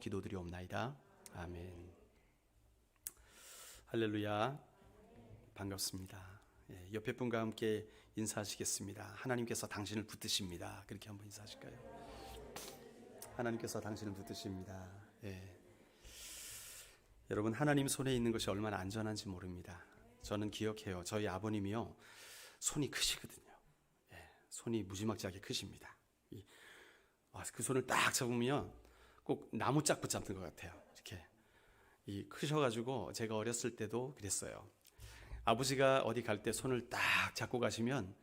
기도드리옵나이다. 아멘. 할렐루야. 반갑습니다. 옆에 분과 함께 인사하시겠습니다. 하나님께서 당신을 붙드십니다. 그렇게 한번 인사하실까요? 하나님께서 당신을 붙드십니다. 여러분, 하나님 손에 있는 것이 얼마나 안전한지 모릅니다. 저는 기억해요. 저희 아버님이요, 손이 크시거든요. 손이 무지막지하게 크십니다. 그 손을 딱 잡으면 꼭 나무짝 붙잡는 것 같아요. 이렇게 크셔가지고 제가 어렸을 때도 그랬어요. 아버지가 어디 갈 때 손을 딱 잡고 가시면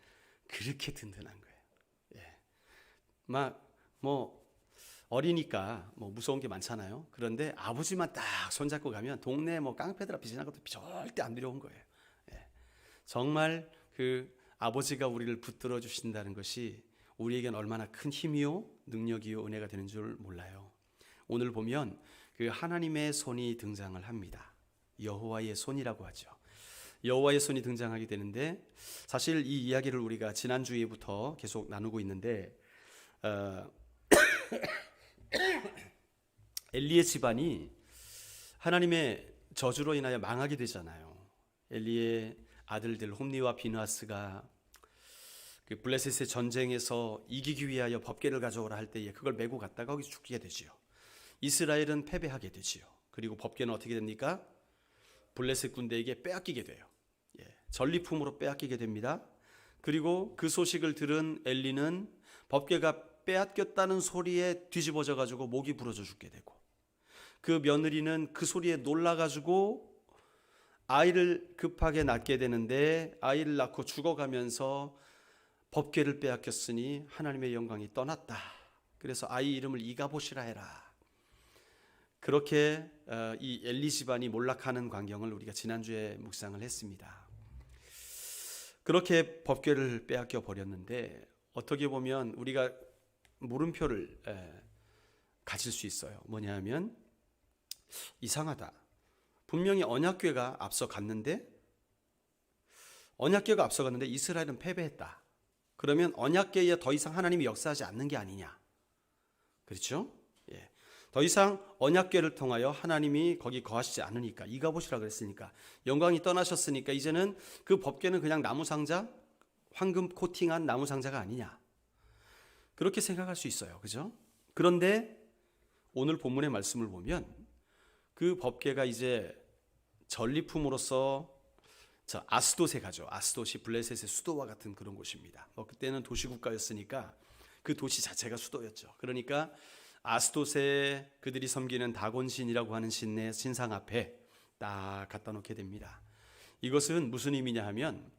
그렇게 든든한 거예요. 어리니까 무서운 게 많잖아요. 그런데 아버지만 딱 손잡고 가면 동네 깡패들 앞에 지나가도 절대 안 두려운 거예요. 정말 그 아버지가 우리를 붙들어 주신다는 것이 우리에겐 얼마나 큰 힘이요, 능력이요, 은혜가 되는 줄 몰라요. 오늘 보면 그 하나님의 손이 등장을 합니다. 여호와의 손이라고 하죠. 여호와의 손이 등장하게 되는데, 사실 이 이야기를 우리가 지난주에부터 계속 나누고 있는데 엘리의 집안이 하나님의 저주로 인하여 망하게 되잖아요. 엘리의 아들들 홈니와 비느하스가 그 블레셋의 전쟁에서 이기기 위하여 법궤를 가져오라 할 때에 그걸 메고 갔다가 거기서 죽게 되지요. 이스라엘은 패배하게 되지요. 그리고 법궤는 어떻게 됩니까? 블레셋 군대에게 빼앗기게 돼요. 전리품으로 빼앗기게 됩니다. 그리고 그 소식을 들은 엘리는 법궤가 빼앗겼다는 소리에 뒤집어져 가지고 목이 부러져 죽게 되고, 그 며느리는 그 소리에 놀라 가지고 아이를 급하게 낳게 되는데, 아이를 낳고 죽어가면서 법궤를 빼앗겼으니 하나님의 영광이 떠났다. 그래서 아이 이름을 이가봇이라 해라. 그렇게 이 엘리 집안이 몰락하는 광경을 우리가 지난주에 묵상을 했습니다. 그렇게 법궤를 빼앗겨 버렸는데, 어떻게 보면 우리가 물음표를 가질 수 있어요. 뭐냐 하면, 이상하다. 분명히 언약궤가 앞서갔는데 이스라엘은 패배했다. 그러면 언약궤에 더 이상 하나님이 역사하지 않는 게 아니냐. 그렇죠? 더 이상 언약궤를 통하여 하나님이 거기 거하시지 않으니까, 이가봇이라 그랬으니까, 영광이 떠나셨으니까 이제는 그 법궤는 그냥 나무 상자, 황금 코팅한 나무 상자가 아니냐. 그렇게 생각할 수 있어요. 그죠? 그런데 오늘 본문의 말씀을 보면 그 법궤가 이제 전리품으로서 아스돗에 가죠. 아스돗이 블레셋의 수도와 같은 그런 곳입니다. 그때는 도시국가였으니까 그 도시 자체가 수도였죠. 그러니까 아스돗에 그들이 섬기는 다곤신이라고 하는 신상 앞에 딱 갖다 놓게 됩니다. 이것은 무슨 의미냐 하면,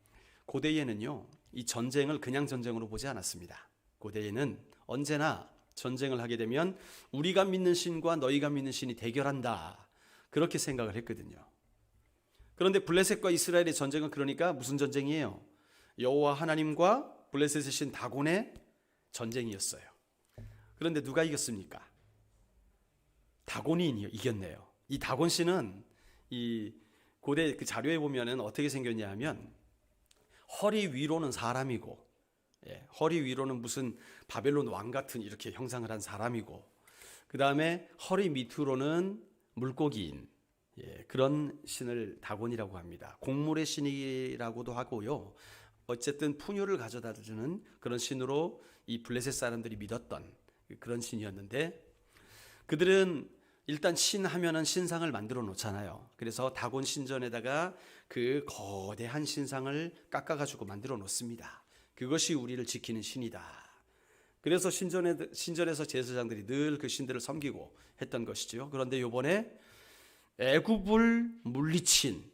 고대에는요, 이 전쟁을 그냥 전쟁으로 보지 않았습니다. 고대에는 언제나 전쟁을 하게 되면 우리가 믿는 신과 너희가 믿는 신이 대결한다, 그렇게 생각을 했거든요. 그런데 블레셋과 이스라엘의 전쟁은 그러니까 무슨 전쟁이에요? 여호와 하나님과 블레셋의 신 다곤의 전쟁이었어요. 그런데 누가 이겼습니까? 다곤이 이겼네요. 이 다곤 씨는 이 고대 그 자료에 보면은 어떻게 생겼냐 하면, 허리 위로는 사람이고, 허리 위로는 무슨 바벨론 왕 같은 이렇게 형상을 한 사람이고, 그 다음에 허리 밑으로는 물고기인, 그런 신을 다곤이라고 합니다. 곡물의 신이라고도 하고요. 어쨌든 풍요를 가져다 주는 그런 신으로 이 블레셋 사람들이 믿었던 그런 신이었는데, 그들은 일단 신 하면은 신상을 만들어 놓잖아요. 그래서 다곤 신전에다가 그 거대한 신상을 깎아가지고 만들어 놓습니다. 그것이 우리를 지키는 신이다. 그래서 신전에서 제사장들이 늘 그 신들을 섬기고 했던 것이죠. 그런데 이번에 애굽을 물리친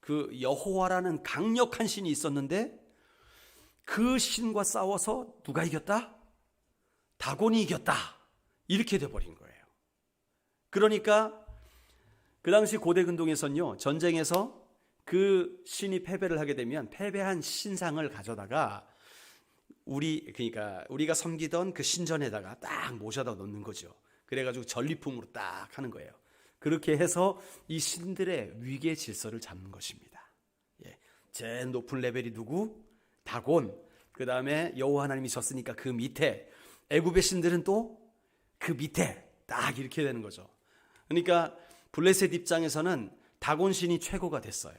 그 여호와라는 강력한 신이 있었는데, 그 신과 싸워서 누가 이겼다? 다곤이 이겼다. 이렇게 돼버린 거예요. 그러니까 그 당시 고대 근동에서는요, 전쟁에서 그 신이 패배를 하게 되면 패배한 신상을 가져다가 그러니까 우리가 섬기던 그 신전에다가 딱 모셔다 놓는 거죠. 그래가지고 전리품으로 딱 하는 거예요. 그렇게 해서 이 신들의 위계 질서를 잡는 것입니다. 제일 높은 레벨이 누구? 다곤. 그 다음에 여호와 하나님이 졌으니까 그 밑에, 애굽의 신들은 또 그 밑에 딱 이렇게 되는 거죠. 그러니까 블레셋 입장에서는 다곤신이 최고가 됐어요.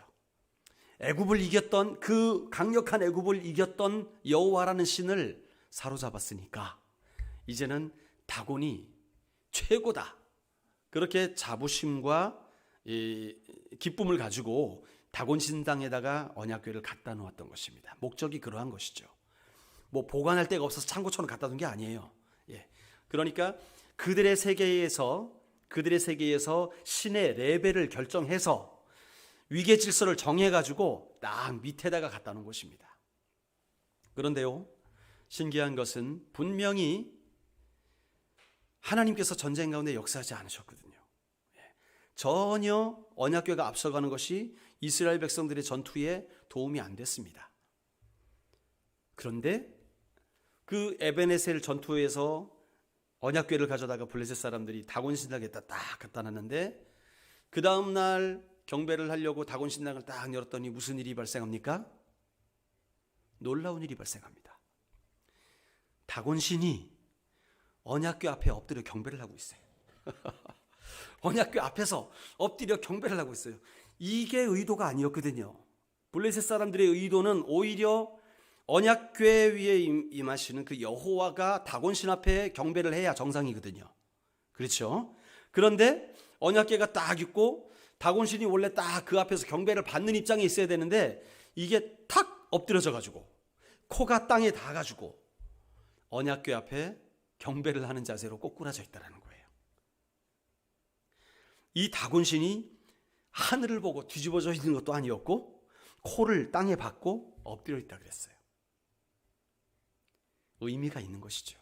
애굽을 이겼던, 그 강력한 애굽을 이겼던 여호와라는 신을 사로잡았으니까 이제는 다곤이 최고다. 그렇게 자부심과 기쁨을 가지고 다곤 신당에다가 언약궤를 갖다 놓았던 것입니다. 목적이 그러한 것이죠. 뭐 보관할 데가 없어서 창고처럼 갖다 둔 게 아니에요. 그러니까 그들의 세계에서 신의 레벨을 결정해서 위계 질서를 정해가지고 딱 밑에다가 갖다 놓은 것입니다. 그런데요, 신기한 것은 분명히 하나님께서 전쟁 가운데 역사하지 않으셨거든요. 전혀 언약궤가 앞서가는 것이 이스라엘 백성들의 전투에 도움이 안 됐습니다. 그런데 그 에베네셀 전투에서 언약궤를 가져다가 블레셋 사람들이 다곤 신당에다 딱 갖다 놨는데, 그 다음 날 경배를 하려고 다곤 신당을 딱 열었더니 무슨 일이 발생합니까? 놀라운 일이 발생합니다. 다곤 신이 언약궤 앞에 엎드려 경배를 하고 있어요. 언약궤 앞에서 엎드려 경배를 하고 있어요. 이게 의도가 아니었거든요. 블레셋 사람들의 의도는 오히려 언약궤 위에 임하시는 그 여호와가 다곤신 앞에 경배를 해야 정상이거든요. 그렇죠? 그런데 언약궤가 딱 있고 다곤신이 원래 딱 그 앞에서 경배를 받는 입장에 있어야 되는데, 이게 탁 엎드려져 가지고 코가 땅에 닿아 가지고 언약궤 앞에 경배를 하는 자세로 꼬꾸라져 있다는 거예요. 이 다곤신이 하늘을 보고 뒤집어져 있는 것도 아니었고 코를 땅에 박고 엎드려 있다 그랬어요. 의미가 있는 것이죠.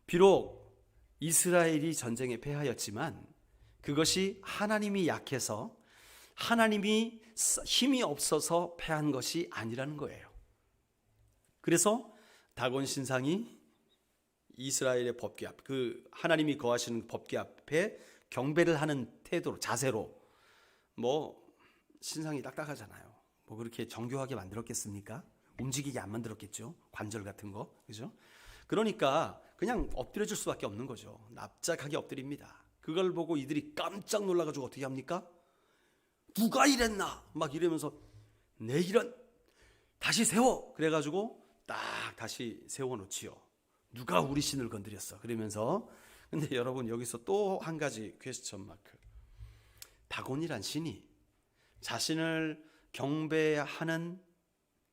비록 이스라엘이 전쟁에 패하였지만 그것이 하나님이 약해서, 하나님이 힘이 없어서 패한 것이 아니라는 거예요. 그래서 다곤 신상이 이스라엘의 법궤 앞, 그 하나님이 거하시는 법궤 앞에 경배를 하는 태도로, 자세로, 뭐 신상이 딱딱하잖아요. 뭐 그렇게 정교하게 만들었겠습니까? 움직이게 안 만들었겠죠. 관절 같은 거, 그죠? 그러니까 그냥 엎드려줄 수밖에 없는 거죠. 납작하게 엎드립니다. 그걸 보고 이들이 깜짝 놀라가지고 어떻게 합니까? 누가 이랬나? 막 이러면서 내 이런, 다시 세워! 그래가지고 딱 다시 세워놓지요. 누가 우리 신을 건드렸어? 그러면서. 근데 여러분, 여기서 또 한 가지 퀘스천 마크. 다곤이란 신이 자신을 경배하는,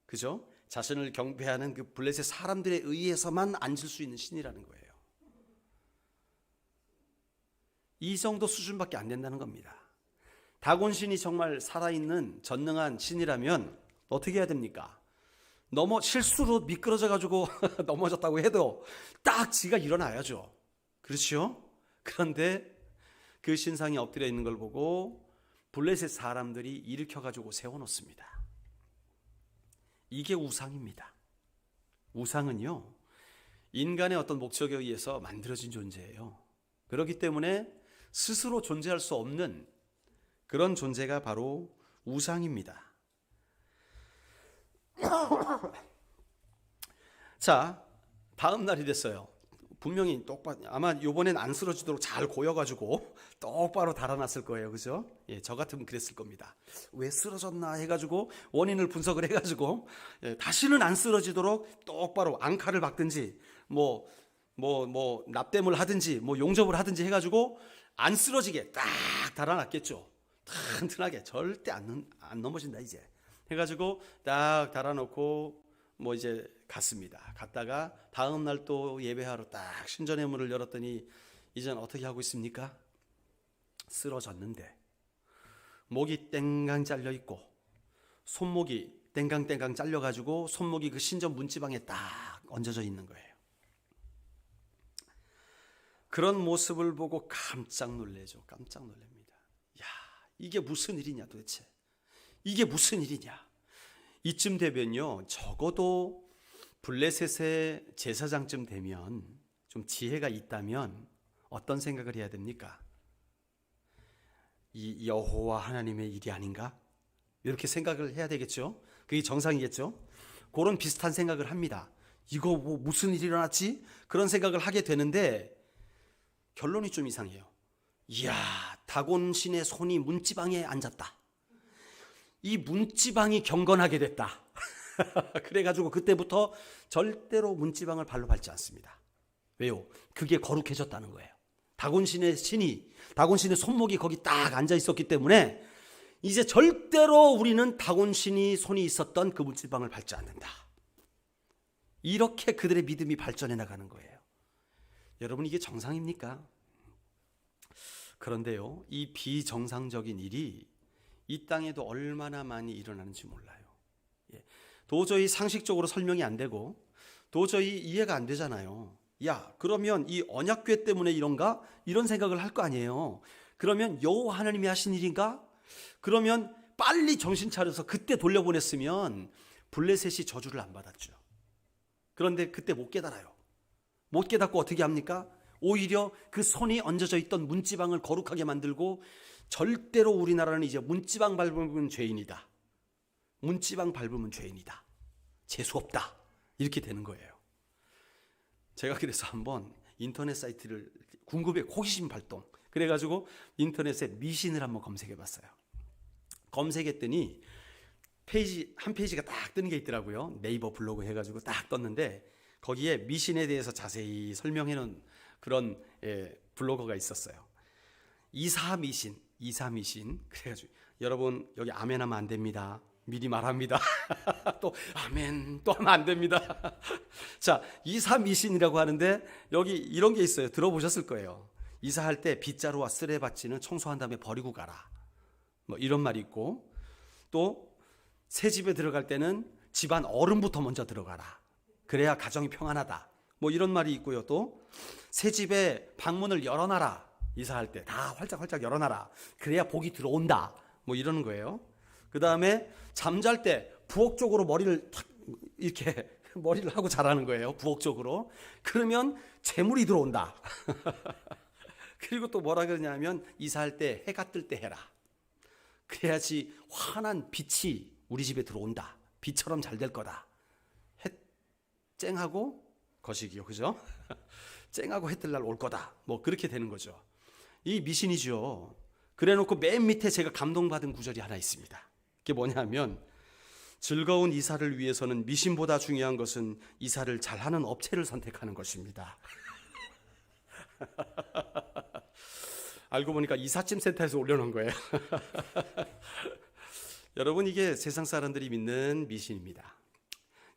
그죠? 자신을 경배하는 그 블레셋 사람들에 의해서만 앉을 수 있는 신이라는 거예요. 이 정도 수준밖에 안 된다는 겁니다. 다곤 신이 정말 살아있는 전능한 신이라면 어떻게 해야 됩니까? 실수로 미끄러져 가지고 넘어졌다고 해도 딱 지가 일어나야죠. 그렇죠? 그런데 그 신상이 엎드려 있는 걸 보고 블레셋 사람들이 일으켜 가지고 세워놓습니다. 이게 우상입니다. 우상은요, 인간의 어떤 목적에 의해서 만들어진 존재예요. 그렇기 때문에 스스로 존재할 수 없는 그런 존재가 바로 우상입니다. 자, 다음 날이 됐어요. 분명히 똑바로, 아마 이번엔 안 쓰러지도록 잘 고여가지고 똑바로 달아놨을 거예요. 그죠? 저 같으면 그랬을 겁니다. 왜 쓰러졌나 해가지고 원인을 분석을 해가지고 다시는 안 쓰러지도록 똑바로 앙카를 박든지 뭐 납땜을 하든지 뭐 용접을 하든지 해가지고 안 쓰러지게 딱 달아놨겠죠. 튼튼하게 절대 안 넘어진다 이제 해가지고 딱 달아놓고 뭐 이제 갔습니다. 갔다가 다음 날 또 예배하러 딱 신전의 문을 열었더니 이젠 어떻게 하고 있습니까? 쓰러졌는데 목이 땡강 잘려 있고 손목이 땡강 잘려가지고 손목이 그 신전 문지방에 딱 얹어져 있는 거예요. 그런 모습을 보고 깜짝 놀래죠. 깜짝 놀랍니다. 야, 이게 무슨 일이냐 도대체. 이게 무슨 일이냐. 이쯤 되면요, 적어도 블레셋의 제사장쯤 되면 좀 지혜가 있다면 어떤 생각을 해야 됩니까? 이 여호와 하나님의 일이 아닌가? 이렇게 생각을 해야 되겠죠. 그게 정상이겠죠. 그런 비슷한 생각을 합니다. 이거 뭐 무슨 일이 일어났지? 그런 생각을 하게 되는데 결론이 좀 이상해요. 이야, 다곤신의 손이 문지방에 앉았다. 이 문지방이 경건하게 됐다. 그래가지고 그때부터 절대로 문지방을 발로 밟지 않습니다. 왜요? 그게 거룩해졌다는 거예요. 다곤신의 손목이 거기 딱 앉아 있었기 때문에 이제 절대로 우리는 다곤신이 손이 있었던 그 문지방을 밟지 않는다. 이렇게 그들의 믿음이 발전해 나가는 거예요. 여러분, 이게 정상입니까? 그런데요, 이 비정상적인 일이 이 땅에도 얼마나 많이 일어나는지 몰라요. 도저히 상식적으로 설명이 안 되고 도저히 이해가 안 되잖아요. 야, 그러면 이 언약궤 때문에 이런가? 이런 생각을 할 거 아니에요. 그러면 여호와 하나님이 하신 일인가? 그러면 빨리 정신 차려서 그때 돌려보냈으면 블레셋이 저주를 안 받았죠. 그런데 그때 못 깨달아요. 못 깨닫고 어떻게 합니까? 오히려 그 손이 얹어져 있던 문지방을 거룩하게 만들고 절대로 우리나라는 이제 문지방 밟으면 죄인이다. 문지방 밟으면 죄인이다. 재수없다. 이렇게 되는 거예요. 제가 그래서 한번 인터넷 사이트를 궁금해 호기심 발동. 그래가지고 인터넷에 미신을 한번 검색해 봤어요. 검색했더니 한 페이지가 딱 뜨는 게 있더라고요. 네이버 블로그 해가지고 딱 떴는데 거기에 미신에 대해서 자세히 설명해 놓은 그런 블로거가 있었어요. 이사미신. 그래가지고 여러분 여기 아멘 하면 안 됩니다. 미리 말합니다. 또 아멘 또 하면 안 됩니다. 자, 이사미신이라고 하는데 여기 이런 게 있어요. 들어보셨을 거예요. 이사할 때 빗자루와 쓰레받치는 청소한 다음에 버리고 가라. 뭐 이런 말이 있고, 또 새 집에 들어갈 때는 집안 어른부터 먼저 들어가라. 그래야 가정이 평안하다. 뭐 이런 말이 있고요. 또 새 집에 방문을 열어놔라. 이사할 때 다 활짝활짝 열어놔라. 그래야 복이 들어온다. 뭐 이러는 거예요. 그 다음에 잠잘 때 부엌 쪽으로 머리를 탁 이렇게 머리를 하고 자라는 거예요. 부엌 쪽으로. 그러면 재물이 들어온다. 그리고 또 뭐라 그러냐면 이사할 때 해가 뜰 때 해라. 그래야지 환한 빛이 우리 집에 들어온다. 빛처럼 잘 될 거다. 해 쨍하고 거시기요, 그죠? 쨍하고 해 뜰 날 올 거다. 뭐 그렇게 되는 거죠. 이 미신이죠. 그래놓고 맨 밑에 제가 감동받은 구절이 하나 있습니다. 그게 뭐냐면 즐거운 이사를 위해서는 미신보다 중요한 것은 이사를 잘하는 업체를 선택하는 것입니다. 알고 보니까 이삿짐 센터에서 올려놓은 거예요. 여러분, 이게 세상 사람들이 믿는 미신입니다.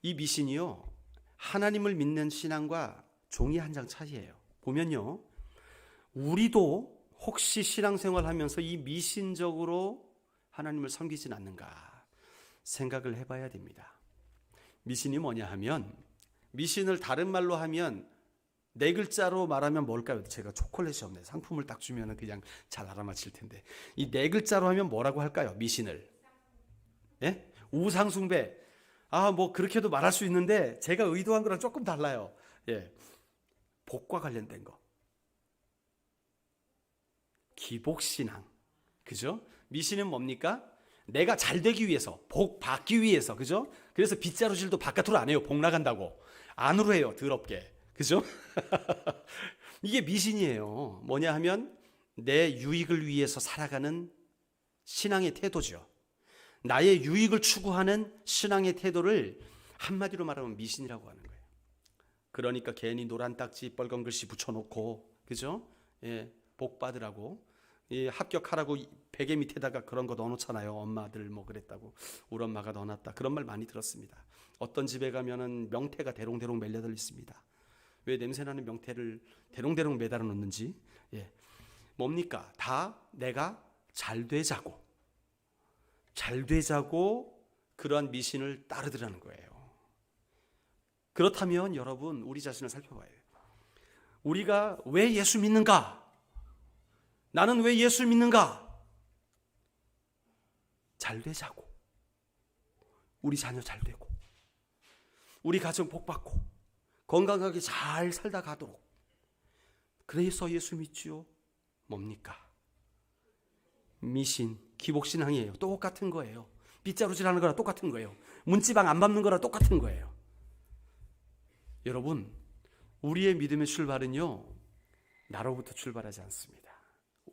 이 미신이요, 하나님을 믿는 신앙과 종이 한 장 차이예요. 보면요, 우리도 혹시 신앙생활하면서 이 미신적으로 하나님을 섬기진 않는가 생각을 해봐야 됩니다. 미신이 뭐냐 하면, 미신을 다른 말로 하면 네 글자로 말하면 뭘까요? 제가 초콜릿이 없네. 상품을 딱 주면 그냥 잘 알아맞힐 텐데. 이 네 글자로 하면 뭐라고 할까요? 미신을. 예? 우상숭배. 뭐 그렇게도 말할 수 있는데 제가 의도한 거랑 조금 달라요. 예. 복과 관련된 거. 기복신앙. 그죠? 미신은 뭡니까? 내가 잘 되기 위해서, 복 받기 위해서. 그죠? 그래서 빗자루질도 바깥으로 안 해요. 복 나간다고. 안으로 해요. 더럽게. 그죠? 이게 미신이에요. 뭐냐 하면 내 유익을 위해서 살아가는 신앙의 태도죠. 나의 유익을 추구하는 신앙의 태도를 한마디로 말하면 미신이라고 하는 거예요. 그러니까 괜히 노란 딱지 빨간 글씨 붙여놓고, 그죠? 예, 복 받으라고, 예, 합격하라고 베개 밑에다가 그런 거 넣어놓잖아요. 엄마들 뭐 그랬다고, 우리 엄마가 넣어놨다. 그런 말 많이 들었습니다. 어떤 집에 가면은 명태가 대롱대롱 매달려 있습니다. 왜 냄새나는 명태를 대롱대롱 매달아 놓는지. 예. 뭡니까? 다 내가 잘 되자고 그러한 미신을 따르더라는 거예요. 그렇다면 여러분, 우리 자신을 살펴봐야 돼요. 우리가 왜 예수 믿는가? 나는 왜 예수 믿는가? 잘 되자고, 우리 자녀 잘 되고, 우리 가정 복 받고, 건강하게 잘 살다 가도록. 그래서 예수 믿지요. 뭡니까? 미신, 기복신앙이에요. 똑같은 거예요. 빗자루질하는 거랑 똑같은 거예요. 문지방 안 밟는 거랑 똑같은 거예요. 여러분, 우리의 믿음의 출발은요, 나로부터 출발하지 않습니다.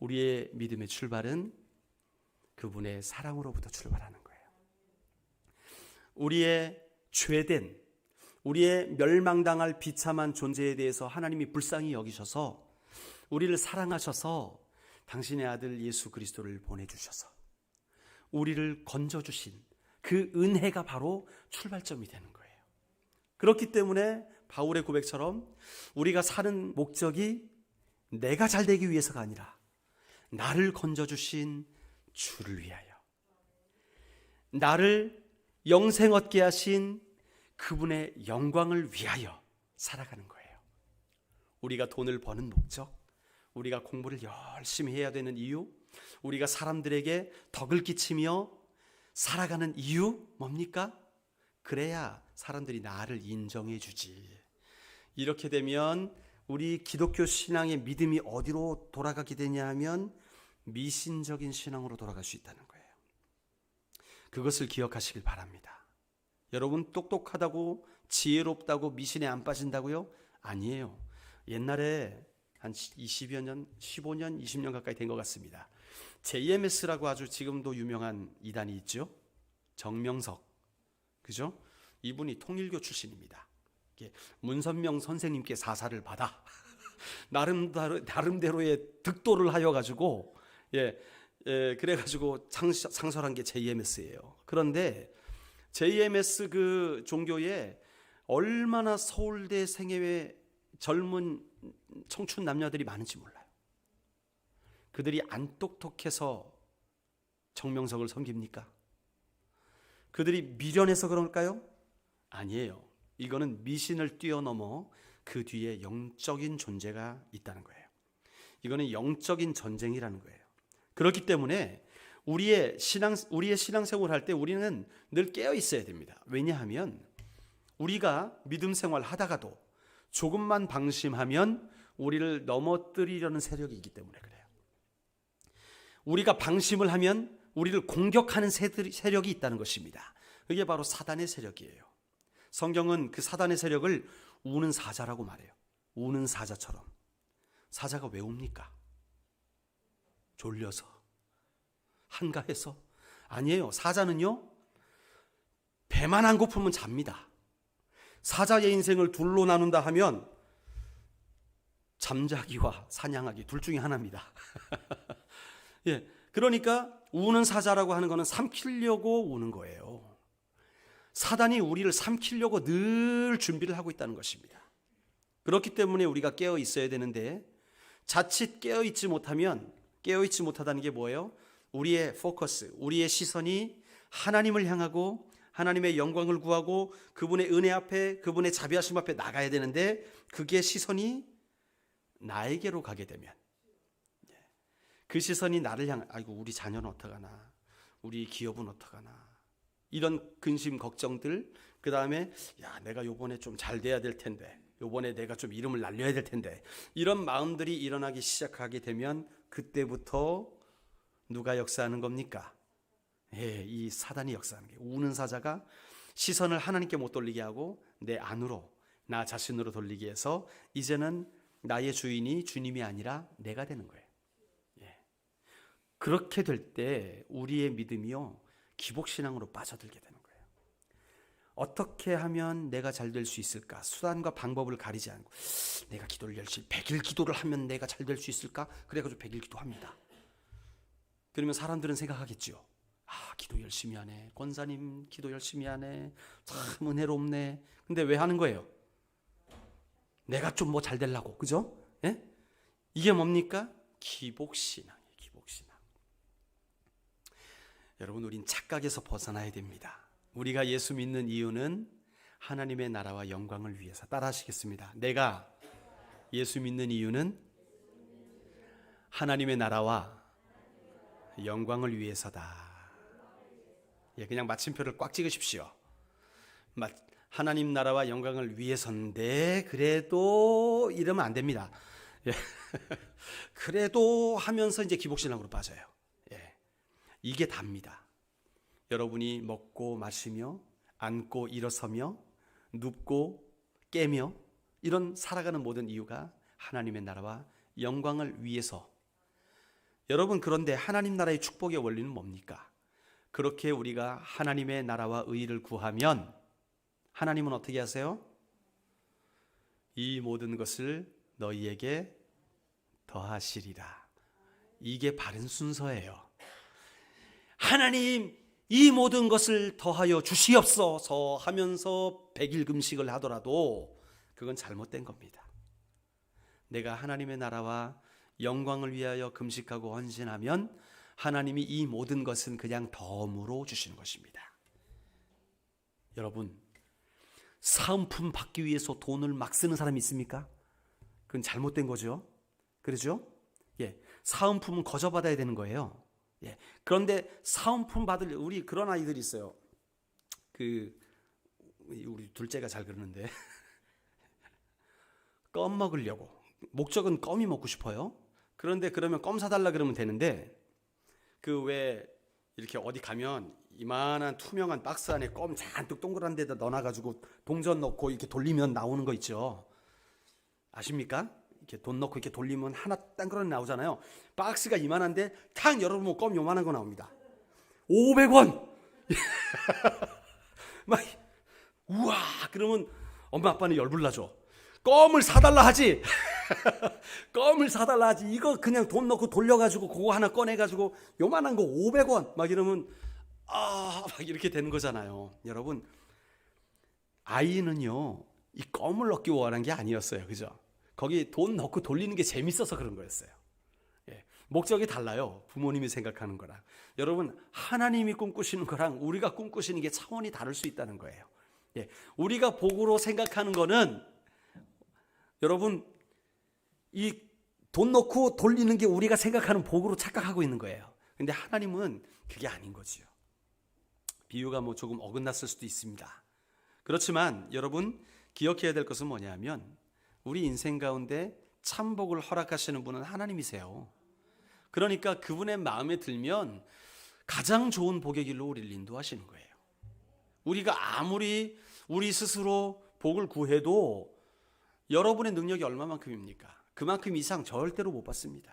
우리의 믿음의 출발은 그분의 사랑으로부터 출발하는 거예요. 우리의 죄된, 우리의 멸망당할 비참한 존재에 대해서 하나님이 불쌍히 여기셔서 우리를 사랑하셔서 당신의 아들 예수 그리스도를 보내주셔서 우리를 건져주신 그 은혜가 바로 출발점이 되는 거예요. 그렇기 때문에 바울의 고백처럼 우리가 사는 목적이 내가 잘 되기 위해서가 아니라 나를 건져주신 주를 위하여, 나를 영생 얻게 하신 그분의 영광을 위하여 살아가는 거예요. 우리가 돈을 버는 목적, 우리가 공부를 열심히 해야 되는 이유, 우리가 사람들에게 덕을 끼치며 살아가는 이유 뭡니까? 그래야 사람들이 나를 인정해 주지. 이렇게 되면 우리 기독교 신앙의 믿음이 어디로 돌아가게 되냐 하면 미신적인 신앙으로 돌아갈 수 있다는 거예요. 그것을 기억하시길 바랍니다. 여러분 똑똑하다고 지혜롭다고 미신에 안 빠진다고요? 아니에요. 옛날에 한 20여 년, 15년, 20년 가까이 된 것 같습니다. JMS라고 아주 지금도 유명한 이단이 있죠. 정명석, 그죠? 이분이 통일교 출신입니다. 문선명 선생님께 사사를 받아 나름대로의 득도를 하여 가지고 그래가지고 창설한 게 JMS예요. 그런데 JMS 그 종교에 얼마나 서울대 생애의 젊은 청춘 남녀들이 많은지 몰라요. 그들이 안 똑똑해서 정명석을 섬깁니까? 그들이 미련해서 그럴까요? 아니에요. 이거는 미신을 뛰어넘어 그 뒤에 영적인 존재가 있다는 거예요. 이거는 영적인 전쟁이라는 거예요. 그렇기 때문에 우리의 신앙생활 할 때 우리는 늘 깨어 있어야 됩니다. 왜냐하면 우리가 믿음 생활 하다가도 조금만 방심하면 우리를 넘어뜨리려는 세력이 있기 때문에 그래요. 우리가 방심을 하면 우리를 공격하는 세력이 있다는 것입니다. 그게 바로 사단의 세력이에요. 성경은 그 사단의 세력을 우는 사자라고 말해요. 우는 사자처럼. 사자가 왜 웁니까? 졸려서? 한가해서? 아니에요. 사자는요, 배만 안 고프면 잡니다. 사자의 인생을 둘로 나눈다 하면 잠자기와 사냥하기 둘 중에 하나입니다. 예, 그러니까 우는 사자라고 하는 것은 삼키려고 우는 거예요. 사단이 우리를 삼키려고 늘 준비를 하고 있다는 것입니다. 그렇기 때문에 우리가 깨어 있어야 되는데 자칫 깨어 있지 못하다는 게 뭐예요? 우리의 포커스, 우리의 시선이 하나님을 향하고 하나님의 영광을 구하고 그분의 은혜 앞에, 그분의 자비하심 앞에 나가야 되는데 그게 시선이 나에게로 가게 되면 그 시선이 나를 향해, 아이고 우리 자녀는 어떡하나, 우리 기업은 어떡하나, 이런 근심 걱정들, 그 다음에 야 내가 요번에 좀 잘 돼야 될 텐데, 요번에 내가 좀 이름을 날려야 될 텐데, 이런 마음들이 일어나기 시작하게 되면 그때부터 누가 역사하는 겁니까? 이 사단이 역사하는 게, 우는 사자가 시선을 하나님께 못 돌리게 하고 내 안으로, 나 자신으로 돌리게 해서 이제는 나의 주인이 주님이 아니라 내가 되는 거예요. 그렇게 될 때 우리의 믿음이요 기복신앙으로 빠져들게 되는 거예요. 어떻게 하면 내가 잘 될 수 있을까? 수단과 방법을 가리지 않고 내가 기도를 열심히 100일 기도를 하면 내가 잘 될 수 있을까? 그래가지고 100일 기도합니다. 그러면 사람들은 생각하겠죠. 기도 열심히 하네. 권사님 기도 열심히 하네. 참 은혜롭네. 근데 왜 하는 거예요? 내가 좀 뭐 잘 되려고. 그죠? 예? 이게 뭡니까? 기복신앙이에요. 기복신앙. 여러분, 우린 착각에서 벗어나야 됩니다. 우리가 예수 믿는 이유는 하나님의 나라와 영광을 위해서. 따라 하시겠습니다. 내가 예수 믿는 이유는 하나님의 나라와 영광을 위해서다. 그냥 마침표를 꽉 찍으십시오. 하나님 나라와 영광을 위해서인데 그래도 이러면 안 됩니다. 그래도 하면서 이제 기복신앙으로 빠져요. 이게 답니다. 여러분이 먹고 마시며 앉고 일어서며 눕고 깨며 이런 살아가는 모든 이유가 하나님의 나라와 영광을 위해서, 여러분, 그런데 하나님 나라의 축복의 원리는 뭡니까? 그렇게 우리가 하나님의 나라와 의를 구하면 하나님은 어떻게 하세요? 이 모든 것을 너희에게 더하시리라. 이게 바른 순서예요. 하나님, 이 모든 것을 더하여 주시옵소서 하면서 100일 금식을 하더라도 그건 잘못된 겁니다. 내가 하나님의 나라와 영광을 위하여 금식하고 헌신하면 하나님이 이 모든 것은 그냥 덤으로 주시는 것입니다. 여러분, 사은품 받기 위해서 돈을 막 쓰는 사람이 있습니까? 그건 잘못된 거죠. 그렇죠? 예, 사은품은 거저받아야 되는 거예요. 예, 그런데 사은품 받을 우리 그런 아이들이 있어요. 우리 둘째가 잘 그러는데 껌 먹으려고, 목적은 껌이 먹고 싶어요. 그런데 그러면 껌 사달라 그러면 되는데 왜 이렇게 어디 가면 이만한 투명한 박스 안에 껌 잔뜩 동그란 데다 넣어놔가지고 동전 넣고 이렇게 돌리면 나오는 거 있죠. 아십니까? 이렇게 돈 넣고 이렇게 돌리면 하나 딴그런 나오잖아요. 박스가 이만한데 탁 열어보면 껌 요만한 거 나옵니다. 500원. 막 우와, 그러면 엄마 아빠는 열불나죠. 껌을 사달라 하지. 껌을 사달라 하지. 이거 그냥 돈 넣고 돌려가지고 그거 하나 꺼내가지고 요만한 거 500원 막 이러면 막 이렇게 되는 거잖아요. 여러분, 아이는요 이 껌을 넣기 원한 게 아니었어요. 그죠? 거기 돈 넣고 돌리는 게 재밌어서 그런 거였어요. 예, 목적이 달라요. 부모님이 생각하는 거랑. 여러분, 하나님이 꿈꾸시는 거랑 우리가 꿈꾸시는 게 차원이 다를 수 있다는 거예요. 예, 우리가 복으로 생각하는 거는 여러분, 이 돈 넣고 돌리는 게 우리가 생각하는 복으로 착각하고 있는 거예요. 근데 하나님은 그게 아닌 거지요. 비유가 조금 어긋났을 수도 있습니다. 그렇지만 여러분, 기억해야 될 것은 뭐냐면 우리 인생 가운데 참복을 허락하시는 분은 하나님이세요. 그러니까 그분의 마음에 들면 가장 좋은 복의 길로 우리를 인도하시는 거예요. 우리가 아무리 우리 스스로 복을 구해도 여러분의 능력이 얼마만큼입니까? 그만큼 이상 절대로 못 받습니다.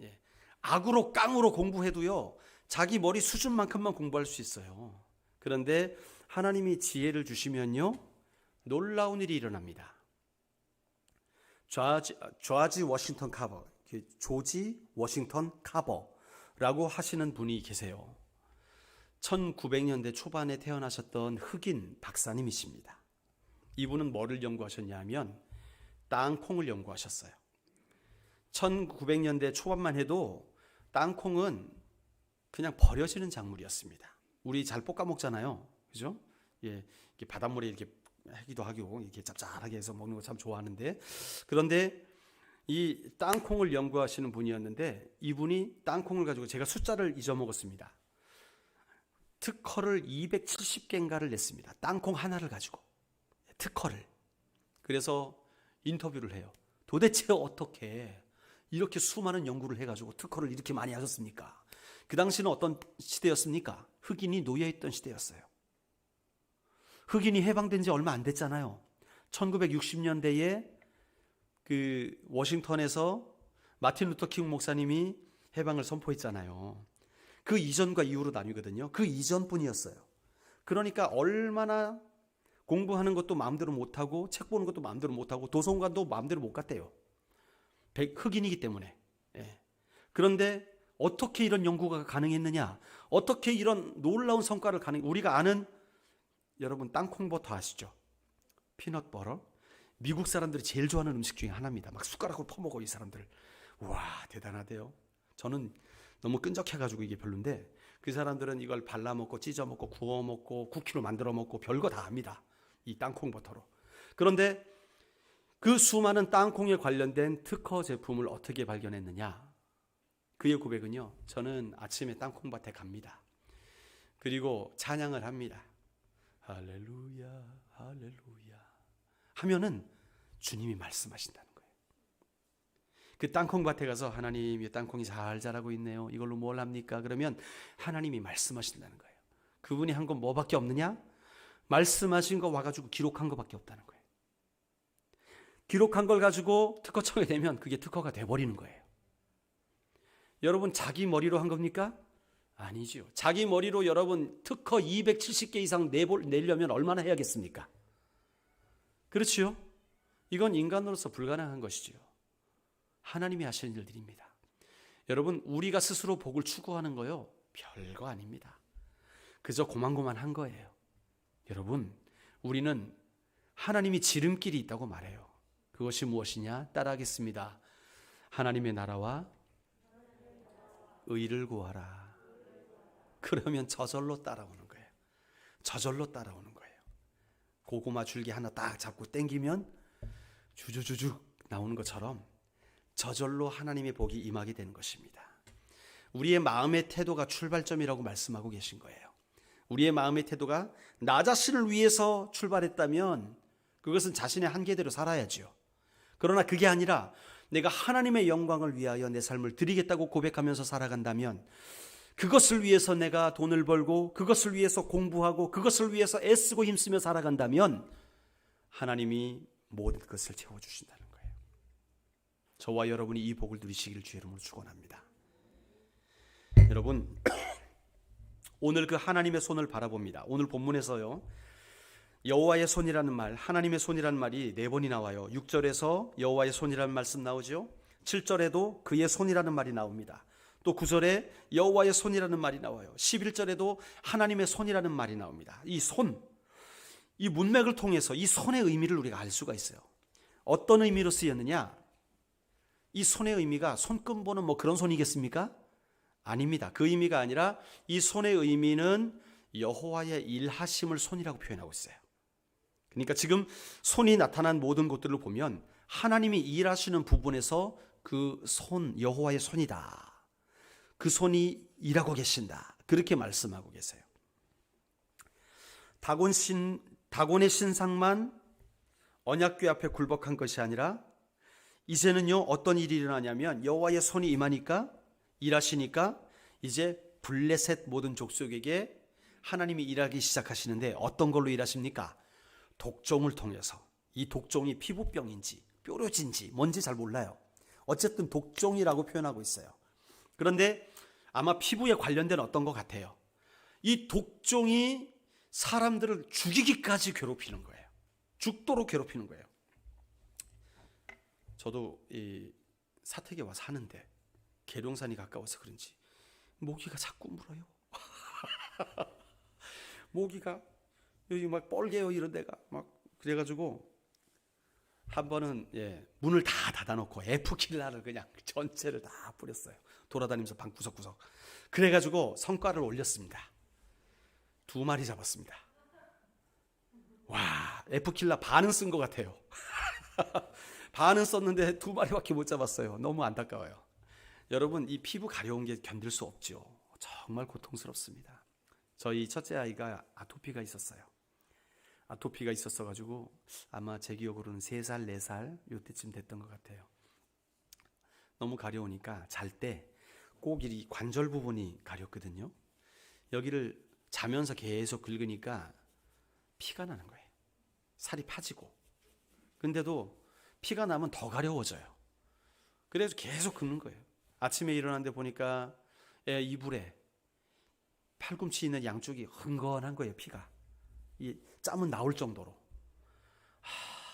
예. 악으로 깡으로 공부해도요, 자기 머리 수준만큼만 공부할 수 있어요. 그런데 하나님이 지혜를 주시면요, 놀라운 일이 일어납니다. 조지 워싱턴 카버라고 하시는 분이 계세요. 1900년대 초반에 태어나셨던 흑인 박사님이십니다. 이분은 뭐를 연구하셨냐 하면 땅콩을 연구하셨어요. 1900년대 초반만 해도 땅콩은 그냥 버려지는 작물이었습니다. 우리 잘 볶아 먹잖아요. 그죠? 예, 이렇게 바닷물에 이렇게 하기도 하고 이렇게 짭짤하게 해서 먹는 거 참 좋아하는데, 그런데 이 땅콩을 연구하시는 분이었는데 이분이 땅콩을 가지고, 제가 숫자를 잊어먹었습니다. 특허를 270개인가를 냈습니다. 땅콩 하나를 가지고 특허를. 그래서 인터뷰를 해요. 도대체 어떻게 이렇게 수많은 연구를 해가지고 특허를 이렇게 많이 하셨습니까? 그 당시는 어떤 시대였습니까? 흑인이 노예했던 시대였어요. 흑인이 해방된 지 얼마 안 됐잖아요. 1960년대에 워싱턴에서 마틴 루터 킹 목사님이 해방을 선포했잖아요. 그 이전과 이후로 나뉘거든요. 그 이전뿐이었어요. 그러니까 얼마나 공부하는 것도 마음대로 못하고 책 보는 것도 마음대로 못하고 도서관도 마음대로 못 갔대요. 흑인이기 때문에. 예. 그런데 어떻게 이런 연구가 가능했느냐? 어떻게 이런 놀라운 성과를 우리가 아는, 여러분 땅콩버터 아시죠? 피넛버터. 미국 사람들이 제일 좋아하는 음식 중에 하나입니다. 막 숟가락으로 퍼먹어 이 사람들. 와, 대단하대요. 저는 너무 끈적해가지고 이게 별론데 그 사람들은 이걸 발라먹고 찢어먹고 구워먹고 쿠키로 만들어먹고 별거 다 합니다. 이 땅콩버터로. 그런데 그 수많은 땅콩에 관련된 특허 제품을 어떻게 발견했느냐? 그의 고백은요, 저는 아침에 땅콩밭에 갑니다. 그리고 찬양을 합니다. 할렐루야 할렐루야 하면은 주님이 말씀하신다는 거예요. 그 땅콩밭에 가서 하나님, 이 땅콩이 잘 자라고 있네요. 이걸로 뭘 합니까? 그러면 하나님이 말씀하신다는 거예요. 그분이 한 건 뭐밖에 없느냐? 말씀하신 거 와가지고 기록한 거밖에 없다는 거예요. 기록한 걸 가지고 특허청에 내면 그게 특허가 돼버리는 거예요. 여러분 자기 머리로 한 겁니까? 아니죠. 자기 머리로 여러분 특허 270개 이상 내려면 얼마나 해야겠습니까? 그렇지요? 이건 인간으로서 불가능한 것이지요. 하나님이 하시는 일들입니다. 여러분 우리가 스스로 복을 추구하는 거요 별거 아닙니다. 그저 고만고만한 거예요. 여러분 우리는 하나님이 지름길이 있다고 말해요. 그것이 무엇이냐? 따라하겠습니다. 하나님의 나라와 의를 구하라. 그러면 저절로 따라오는 거예요. 저절로 따라오는 거예요. 고구마 줄기 하나 딱 잡고 당기면 주주주주 나오는 것처럼 저절로 하나님의 복이 임하게 되는 것입니다. 우리의 마음의 태도가 출발점이라고 말씀하고 계신 거예요. 우리의 마음의 태도가 나 자신을 위해서 출발했다면 그것은 자신의 한계대로 살아야죠. 그러나 그게 아니라 내가 하나님의 영광을 위하여 내 삶을 드리겠다고 고백하면서 살아간다면 그것을 위해서 내가 돈을 벌고 그것을 위해서 공부하고 그것을 위해서 애쓰고 힘쓰며 살아간다면 하나님이 모든 것을 채워주신다는 거예요. 저와 여러분이 이 복을 누리시기를 주의 이름으로 축원합니다. 여러분 오늘 그 하나님의 손을 바라봅니다. 오늘 본문에서요 여호와의 손이라는 말, 하나님의 손이라는 말이 4번이 나와요. 6절에서 여호와의 손이라는 말씀 나오죠. 7절에도 그의 손이라는 말이 나옵니다. 또 9절에 여호와의 손이라는 말이 나와요. 11절에도 하나님의 손이라는 말이 나옵니다. 이 손, 이 문맥을 통해서 이 손의 의미를 우리가 알 수가 있어요. 어떤 의미로 쓰였느냐? 이 손의 의미가 손금 보는 뭐 그런 손이겠습니까? 아닙니다. 그 의미가 아니라 이 손의 의미는 여호와의 일하심을 손이라고 표현하고 있어요. 그러니까 지금 손이 나타난 모든 것들을 보면 하나님이 일하시는 부분에서 그 손, 여호와의 손이다. 그 손이 일하고 계신다. 그렇게 말씀하고 계세요. 다곤의 신상만 언약궤 앞에 굴복한 것이 아니라 이제는요 어떤 일이 일어나냐면 여호와의 손이 임하니까 일하시니까 이제 블레셋 모든 족속에게 하나님이 일하기 시작하시는데 어떤 걸로 일하십니까? 독종을 통해서. 이 독종이 피부병인지 뾰루지인지 뭔지 잘 몰라요. 어쨌든 독종이라고 표현하고 있어요. 그런데 아마 피부에 관련된 어떤 것 같아요. 이 독종이 사람들을 죽이기까지 괴롭히는 거예요. 죽도록 괴롭히는 거예요. 저도 이 사택에 와서 하는데 계룡산이 가까워서 그런지 모기가 자꾸 물어요. 모기가 여기 막 뻘개요 이런 데가 막 그래가지고 한 번은 문을 다 닫아놓고 F킬라를 그냥 전체를 다 뿌렸어요. 돌아다니면서 방 구석구석. 그래가지고 성과를 올렸습니다. 2마리 잡았습니다. 와, F킬라 반은 쓴 것 같아요. 반은 썼는데 2마리밖에 못 잡았어요. 너무 안타까워요. 여러분 이 피부 가려운 게 견딜 수 없죠. 정말 고통스럽습니다. 저희 첫째 아이가 아토피가 있었어요. 아토피가 있었어가지고 아마 제 기억으로는 3살, 4살 이때쯤 됐던 것 같아요. 너무 가려우니까 잘 때 꼭 이 관절 부분이 가렵거든요. 여기를 자면서 계속 긁으니까 피가 나는 거예요. 살이 파지고. 근데도 피가 나면 더 가려워져요. 그래서 계속 긁는 거예요. 아침에 일어났는데 보니까 이불에 팔꿈치 있는 양쪽이 흥건한 거예요. 피가. 이 짬은 나올 정도로.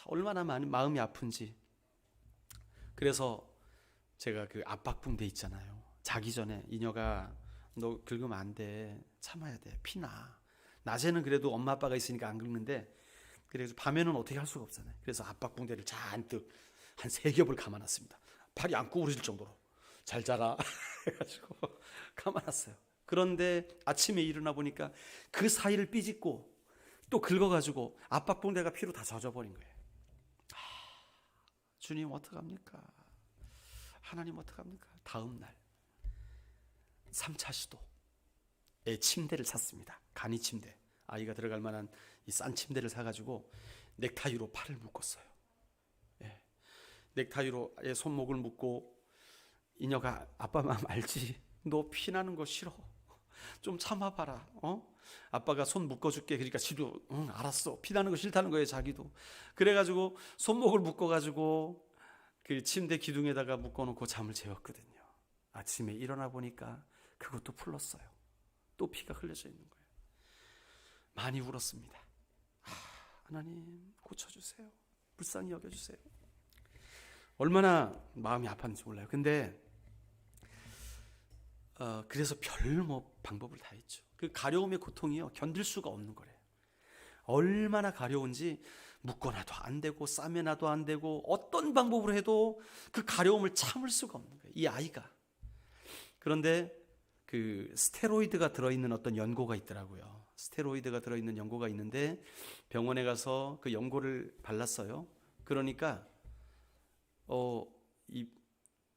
얼마나 마음이 아픈지. 그래서 제가 그 압박붕대 있잖아요. 자기 전에 이녀가 너 긁으면 안 돼. 참아야 돼. 피나. 낮에는 그래도 엄마 아빠가 있으니까 안 긁는데 그래서 밤에는 어떻게 할 수가 없잖아요. 그래서 압박붕대를 잔뜩 한 3겹을 감아놨습니다. 팔이 안 구부러질 정도로. 잘 자라 해가지고 감아놨어요. 그런데 아침에 일어나 보니까 그 사이를 삐짓고 또 긁어가지고 압박붕대가 피로 다 젖어버린 거예요. 주님 어떡합니까? 하나님 어떡합니까? 다음 날 3차 시도에 침대를 샀습니다. 간이 침대. 아이가 들어갈 만한 이 싼 침대를 사가지고 넥타이로 팔을 묶었어요. 넥타이로 손목을 묶고 이녀가 아빠 마음 알지? 너 피나는 거 싫어. 좀 참아봐라. 아빠가 손 묶어줄게. 그러니까 지도 알았어. 피나는 거 싫다는 거예요. 자기도. 그래가지고 손목을 묶어가지고 그 침대 기둥에다가 묶어놓고 잠을 재웠거든요. 아침에 일어나 보니까 그것도 풀렀어요. 또 피가 흘려져 있는 거예요. 많이 울었습니다. 하나님 고쳐주세요. 불쌍히 여겨주세요. 얼마나 마음이 아팠는지 몰라요. 근데 그래서 별 방법을 다 했죠. 그 가려움의 고통이요, 견딜 수가 없는 거래요. 얼마나 가려운지 묶어놔도 안 되고 싸매놔도 안 되고 어떤 방법으로 해도 그 가려움을 참을 수가 없는 거예요, 이 아이가. 그런데 그 스테로이드가 들어있는 어떤 연고가 있더라고요. 스테로이드가 들어있는 연고가 있는데 병원에 가서 그 연고를 발랐어요. 그러니까 이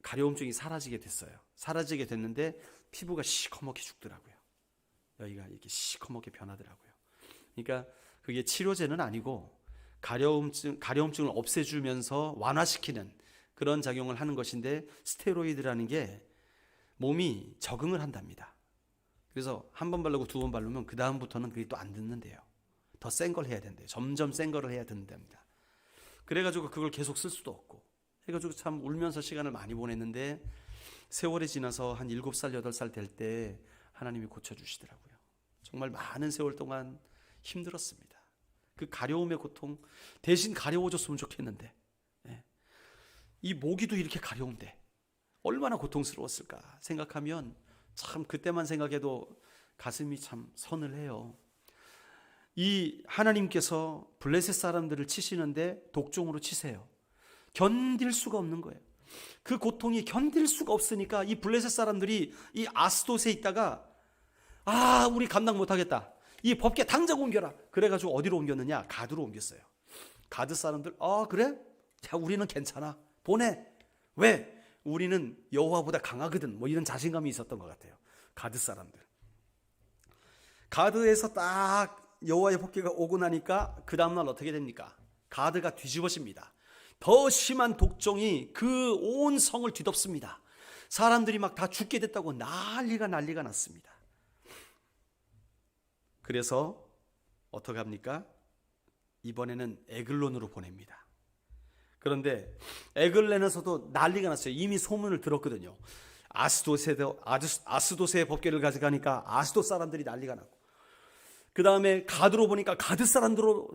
가려움증이 사라지게 됐어요. 사라지게 됐는데 피부가 시커멓게 죽더라고요. 여기가 이렇게 시커멓게 변하더라고요. 그러니까 그게 치료제는 아니고 가려움증을 없애주면서 완화시키는 그런 작용을 하는 것인데, 스테로이드라는 게 몸이 적응을 한답니다. 그래서 한 번 바르고 두 번 바르면 그 다음부터는 그게 또 안 듣는데요. 더 센 걸 해야 된대요. 점점 센 거를 해야 된답니다. 그래가지고 그걸 계속 쓸 수도 없고 해가지고 참 울면서 시간을 많이 보냈는데, 세월이 지나서 한 7살, 8살 될 때 하나님이 고쳐주시더라고요. 정말 많은 세월 동안 힘들었습니다. 그 가려움의 고통 대신 가려워졌으면 좋겠는데, 이 모기도 이렇게 가려운데 얼마나 고통스러웠을까 생각하면 참 그때만 생각해도 가슴이 참 서늘해요. 이 하나님께서 블레셋 사람들을 치시는데 독종으로 치세요. 견딜 수가 없는 거예요. 그 고통이 견딜 수가 없으니까 이 블레셋 사람들이 이 아스돗에 있다가 우리 감당 못하겠다, 이 법궤 당장 옮겨라. 그래가지고 어디로 옮겼느냐? 가드로 옮겼어요. 가드 사람들 그래? 자, 우리는 괜찮아, 보내. 왜? 우리는 여호와보다 강하거든. 뭐 이런 자신감이 있었던 것 같아요, 가드 사람들. 가드에서 딱 여호와의 법궤가 오고 나니까 그 다음날 어떻게 됩니까? 가드가 뒤집어집니다. 더 심한 독종이 그 온 성을 뒤덮습니다. 사람들이 막 다 죽게 됐다고 난리가 났습니다. 그래서 어떻게 합니까? 이번에는 에글론으로 보냅니다. 그런데 에글론에서도 난리가 났어요. 이미 소문을 들었거든요. 아스돗의 법궤를 가져가니까 아스돗 사람들이 난리가 나고, 그 다음에 가드로 보니까 가드 사람들도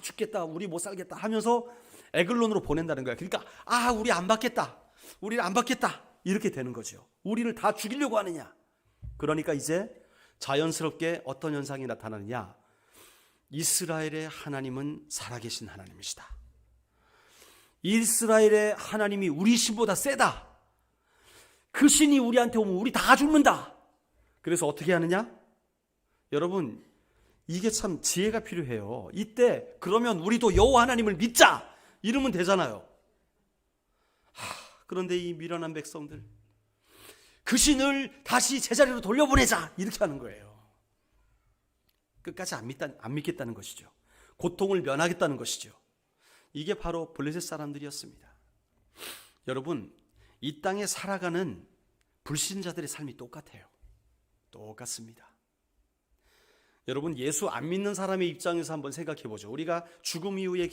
죽겠다, 우리 못 살겠다 하면서 에글론으로 보낸다는 거야. 그러니까 우리 안 받겠다, 우리를 안 받겠다, 이렇게 되는 거죠. 우리를 다 죽이려고 하느냐. 그러니까 이제 자연스럽게 어떤 현상이 나타나느냐? 이스라엘의 하나님은 살아계신 하나님이시다. 이스라엘의 하나님이 우리 신보다 세다. 그 신이 우리한테 오면 우리 다 죽는다. 그래서 어떻게 하느냐? 여러분, 이게 참 지혜가 필요해요. 이때 그러면 우리도 여호와 하나님을 믿자 이러면 되잖아요. 그런데 이 미련한 백성들, 그 신을 다시 제자리로 돌려보내자 이렇게 하는 거예요. 끝까지 안 믿겠다는 것이죠. 고통을 면하겠다는 것이죠. 이게 바로 블레셋 사람들이었습니다. 여러분, 이 땅에 살아가는 불신자들의 삶이 똑같아요. 똑같습니다. 여러분, 예수 안 믿는 사람의 입장에서 한번 생각해 보죠. 우리가 죽음 이후에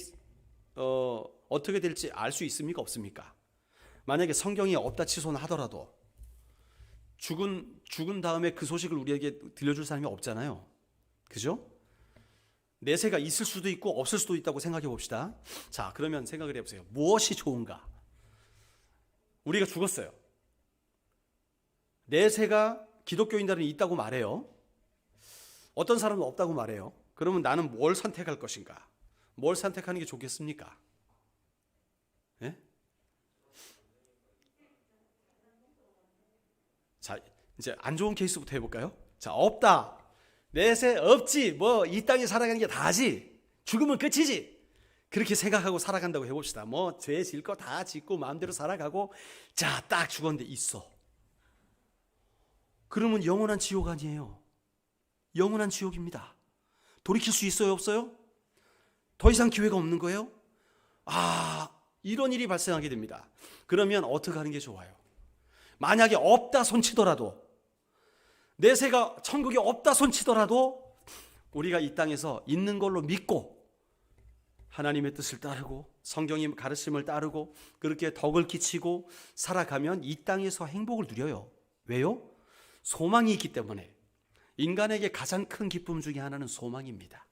어떻게 될지 알 수 있습니까? 없습니까? 만약에 성경이 없다 치소하더라도 죽은 다음에 그 소식을 우리에게 들려줄 사람이 없잖아요. 그죠? 내세가 있을 수도 있고 없을 수도 있다고 생각해 봅시다. 자, 그러면 생각을 해보세요. 무엇이 좋은가? 우리가 죽었어요. 내세가 기독교인들은 있다고 말해요. 어떤 사람은 없다고 말해요. 그러면 나는 뭘 선택할 것인가? 뭘 선택하는 게 좋겠습니까? 네? 자, 이제 안 좋은 케이스부터 해볼까요? 자, 없다. 내세 없지. 뭐 이 땅에 살아가는 게 다지. 죽으면 끝이지. 그렇게 생각하고 살아간다고 해봅시다. 뭐 죄 질 거 다 짓고 마음대로 살아가고, 자, 딱 죽었는데 있어. 그러면 영원한 지옥 아니에요. 영원한 지옥입니다. 돌이킬 수 있어요, 없어요? 더 이상 기회가 없는 거예요? 이런 일이 발생하게 됩니다. 그러면 어떻게 하는 게 좋아요? 만약에 없다 손치더라도, 내세가 천국에 없다 손치더라도 우리가 이 땅에서 있는 걸로 믿고 하나님의 뜻을 따르고 성경의 가르침을 따르고 그렇게 덕을 끼치고 살아가면 이 땅에서 행복을 누려요. 왜요? 소망이 있기 때문에. 인간에게 가장 큰 기쁨 중에 하나는 소망입니다.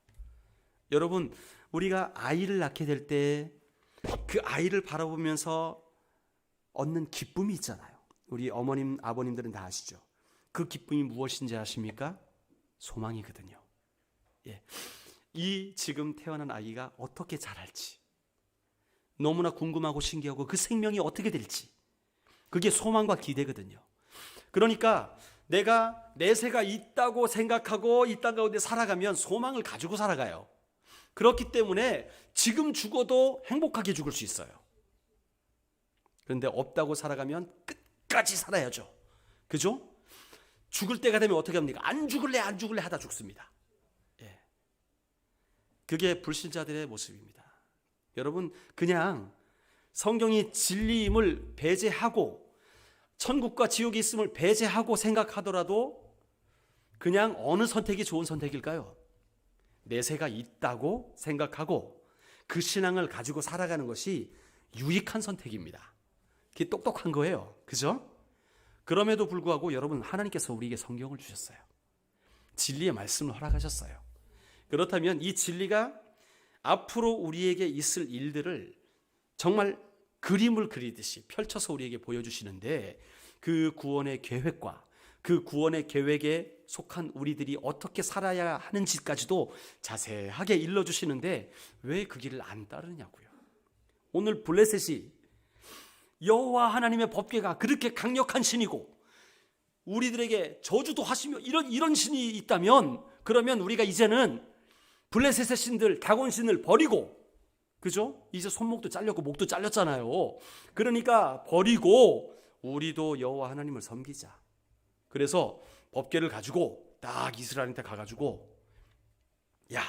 여러분, 우리가 아이를 낳게 될 때 그 아이를 바라보면서 얻는 기쁨이 있잖아요. 우리 어머님, 아버님들은 다 아시죠? 그 기쁨이 무엇인지 아십니까? 소망이거든요. 예. 이 지금 태어난 아이가 어떻게 자랄지 너무나 궁금하고 신기하고 그 생명이 어떻게 될지 그게 소망과 기대거든요. 그러니까 내가 내세가 있다고 생각하고 이 땅 가운데 살아가면 소망을 가지고 살아가요. 그렇기 때문에 지금 죽어도 행복하게 죽을 수 있어요. 그런데 없다고 살아가면 끝까지 살아야죠. 그죠? 죽을 때가 되면 어떻게 합니까? 안 죽을래 하다 죽습니다. 예. 그게 불신자들의 모습입니다. 여러분, 그냥 성경이 진리임을 배제하고 천국과 지옥이 있음을 배제하고 생각하더라도 그냥 어느 선택이 좋은 선택일까요? 내세가 있다고 생각하고 그 신앙을 가지고 살아가는 것이 유익한 선택입니다. 그게 똑똑한 거예요. 그죠? 그럼에도 불구하고 여러분, 하나님께서 우리에게 성경을 주셨어요. 진리의 말씀을 허락하셨어요. 그렇다면 이 진리가 앞으로 우리에게 있을 일들을 정말 그림을 그리듯이 펼쳐서 우리에게 보여주시는데 그 구원의 계획과 그 구원의 계획에 속한 우리들이 어떻게 살아야 하는지까지도 자세하게 일러주시는데 왜 그 길을 안 따르냐고요. 오늘 블레셋이 여호와 하나님의 법궤가 그렇게 강력한 신이고 우리들에게 저주도 하시며 이런 신이 있다면 그러면 우리가 이제는 블레셋의 신들, 다곤 신을 버리고, 그죠? 이제 손목도 잘렸고 목도 잘렸잖아요. 그러니까 버리고 우리도 여호와 하나님을 섬기자. 그래서 법궤를 가지고 딱 이스라엘한테 가가지고 야,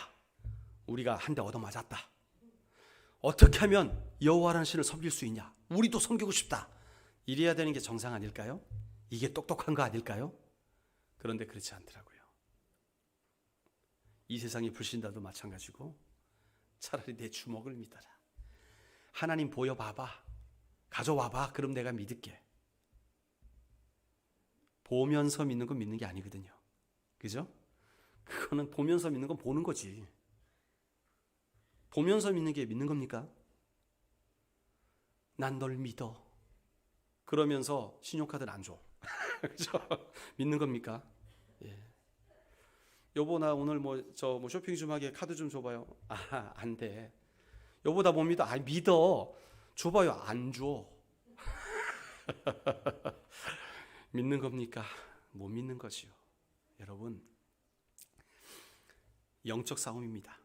우리가 한 대 얻어맞았다. 어떻게 하면 여호와라는 신을 섬길 수 있냐? 우리도 섬기고 싶다. 이래야 되는 게 정상 아닐까요? 이게 똑똑한 거 아닐까요? 그런데 그렇지 않더라고요. 이 세상의 불신자도 마찬가지고 차라리 내 주먹을 믿어라. 하나님 보여봐봐. 가져와봐. 그럼 내가 믿을게. 보면서 믿는 건 믿는 게 아니거든요. 그죠? 그거는 보면서 믿는 건 보는 거지. 보면서 믿는 게 믿는 겁니까? 난 널 믿어. 그러면서 신용카드를 안 줘. 그죠? 믿는 겁니까? 예. 여보, 나 오늘 쇼핑 좀 하게 카드 좀 줘봐요. 아, 안 돼. 여보, 나 못 믿어. 아, 믿어. 줘봐요. 안 줘. 믿는 겁니까? 못 믿는 거지요. 여러분, 영적 싸움입니다.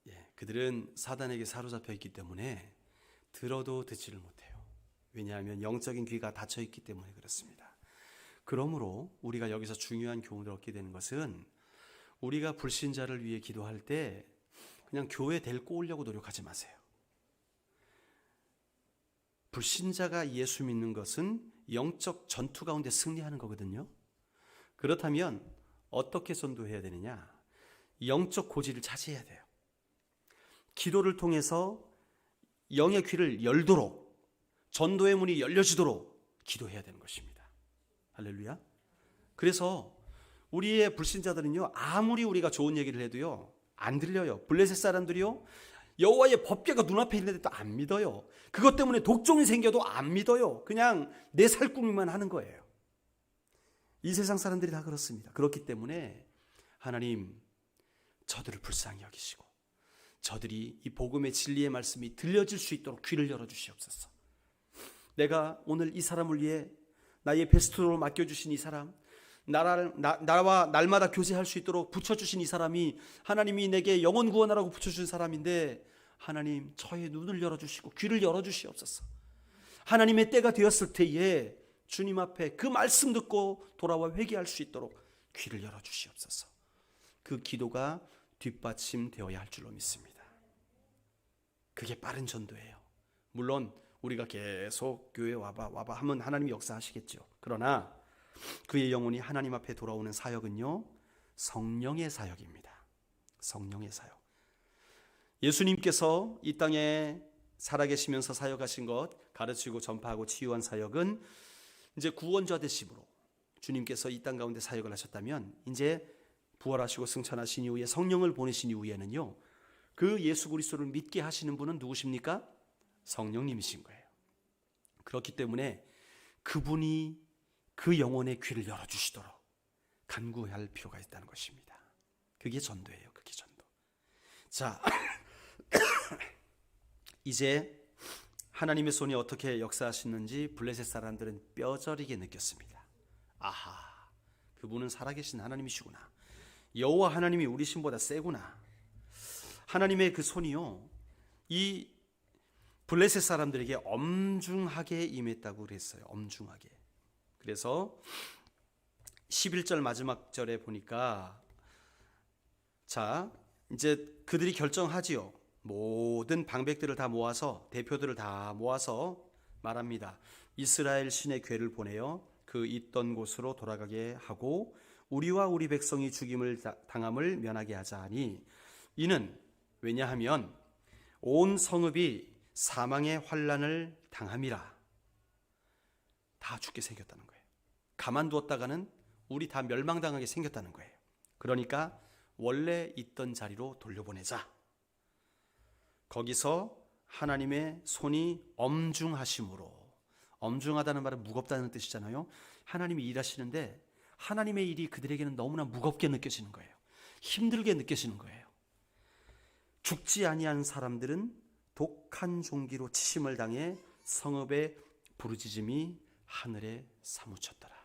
예, 그들은 사단에게 사로잡혀 있기 때문에 들어도 듣지를 못해요. 왜냐하면 영적인 귀가 닫혀 있기 때문에 그렇습니다. 그러므로 우리가 여기서 중요한 교훈을 얻게 되는 것은 우리가 불신자를 위해 기도할 때 그냥 교회 데리고 오려고 노력하지 마세요. 불신자가 예수 믿는 것은 영적 전투 가운데 승리하는 거거든요. 그렇다면 어떻게 전도해야 되느냐? 영적 고지를 차지해야 돼요. 기도를 통해서 영의 귀를 열도록, 전도의 문이 열려지도록 기도해야 되는 것입니다. 할렐루야. 그래서 우리의 불신자들은요, 아무리 우리가 좋은 얘기를 해도요 안 들려요. 블레셋 사람들이요, 여호와의 법궤가 눈앞에 있는데도 안 믿어요. 그것 때문에 독종이 생겨도 안 믿어요. 그냥 내 살궁리만 하는 거예요. 이 세상 사람들이 다 그렇습니다. 그렇기 때문에 하나님, 저들을 불쌍히 여기시고 저들이 이 복음의 진리의 말씀이 들려질 수 있도록 귀를 열어주시옵소서. 내가 오늘 이 사람을 위해 나의 베스트로 맡겨주신 이 사람, 나와 날마다 교제할 수 있도록 붙여주신 이 사람이 하나님이 내게 영혼 구원하라고 붙여주신 사람인데, 하나님, 저의 눈을 열어주시고 귀를 열어주시옵소서. 하나님의 때가 되었을 때에 주님 앞에 그 말씀 듣고 돌아와 회개할 수 있도록 귀를 열어주시옵소서. 그 기도가 뒷받침되어야 할 줄로 믿습니다. 그게 빠른 전도예요. 물론 우리가 계속 교회 와봐 하면 하나님이 역사하시겠죠. 그러나 그의 영혼이 하나님 앞에 돌아오는 사역은요, 성령의 사역입니다. 성령의 사역. 예수님께서 이 땅에 살아계시면서 사역하신 것, 가르치고 전파하고 치유한 사역은 이제 구원자 되심으로 주님께서 이 땅 가운데 사역을 하셨다면, 이제 부활하시고 승천하신 이후에 성령을 보내신 이후에는요, 그 예수 그리스도를 믿게 하시는 분은 누구십니까? 성령님이신 거예요. 그렇기 때문에 그분이 그 영혼의 귀를 열어주시도록 간구할 필요가 있다는 것입니다. 그게 전도예요. 그게 전도. 자, 이제 하나님의 손이 어떻게 역사하시는지 블레셋 사람들은 뼈저리게 느꼈습니다. 아하, 그분은 살아계신 하나님이시구나. 여호와 하나님이 우리 신보다 세구나. 하나님의 그 손이요, 이 블레셋 사람들에게 엄중하게 임했다고 그랬어요. 엄중하게. 그래서 11절 마지막 절에 보니까, 자, 이제 그들이 결정하지요. 모든 방백들을 다 모아서, 대표들을 다 모아서 말합니다. 이스라엘 신의 궤를 보내어 그 있던 곳으로 돌아가게 하고 우리와 우리 백성이 죽임을 당함을 면하게 하자 하니, 이는 왜냐하면 온 성읍이 사망의 환난을 당함이라. 다 죽게 생겼다는 거예요. 가만두었다가는 우리 다 멸망당하게 생겼다는 거예요. 그러니까 원래 있던 자리로 돌려보내자. 거기서 하나님의 손이 엄중하심으로, 엄중하다는 말은 무겁다는 뜻이잖아요. 하나님이 일하시는데 하나님의 일이 그들에게는 너무나 무겁게 느껴지는 거예요. 힘들게 느껴지는 거예요. 죽지 아니한 사람들은 독한 종기로 치심을 당해 성읍의 부르짖음이 하늘에 사무쳤더라.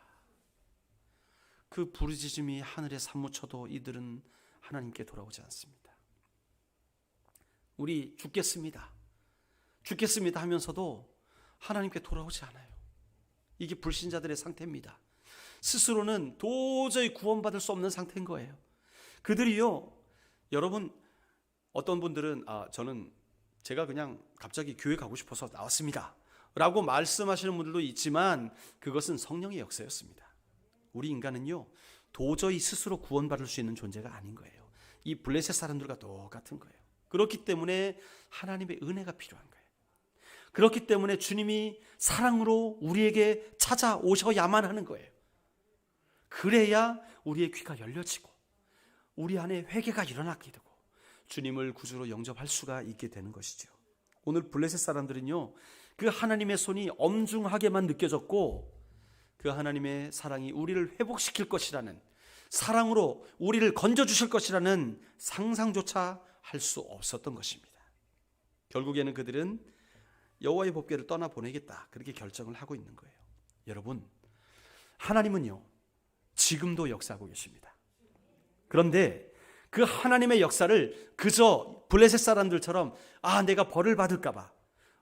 그 부르짖음이 하늘에 사무쳐도 이들은 하나님께 돌아오지 않습니다. 우리 죽겠습니다 하면서도 하나님께 돌아오지 않아요. 이게 불신자들의 상태입니다. 스스로는 도저히 구원받을 수 없는 상태인 거예요. 그들이요, 여러분, 어떤 분들은 저는 제가 그냥 갑자기 교회 가고 싶어서 나왔습니다 라고 말씀하시는 분들도 있지만, 그것은 성령의 역사였습니다. 우리 인간은요, 도저히 스스로 구원받을 수 있는 존재가 아닌 거예요. 이 블레셋 사람들과 똑같은 거예요. 그렇기 때문에 하나님의 은혜가 필요한 거예요. 그렇기 때문에 주님이 사랑으로 우리에게 찾아오셔야만 하는 거예요. 그래야 우리의 귀가 열려지고 우리 안에 회개가 일어나게 되고 주님을 구주로 영접할 수가 있게 되는 것이죠. 오늘 블레셋 사람들은요, 그 하나님의 손이 엄중하게만 느껴졌고, 그 하나님의 사랑이 우리를 회복시킬 것이라는, 사랑으로 우리를 건져주실 것이라는 상상조차 할 수 없었던 것입니다. 결국에는 그들은 여호와의 법궤를 떠나보내겠다, 그렇게 결정을 하고 있는 거예요. 여러분, 하나님은요, 지금도 역사하고 계십니다. 그런데 그 하나님의 역사를 그저 블레셋 사람들처럼 내가 벌을 받을까봐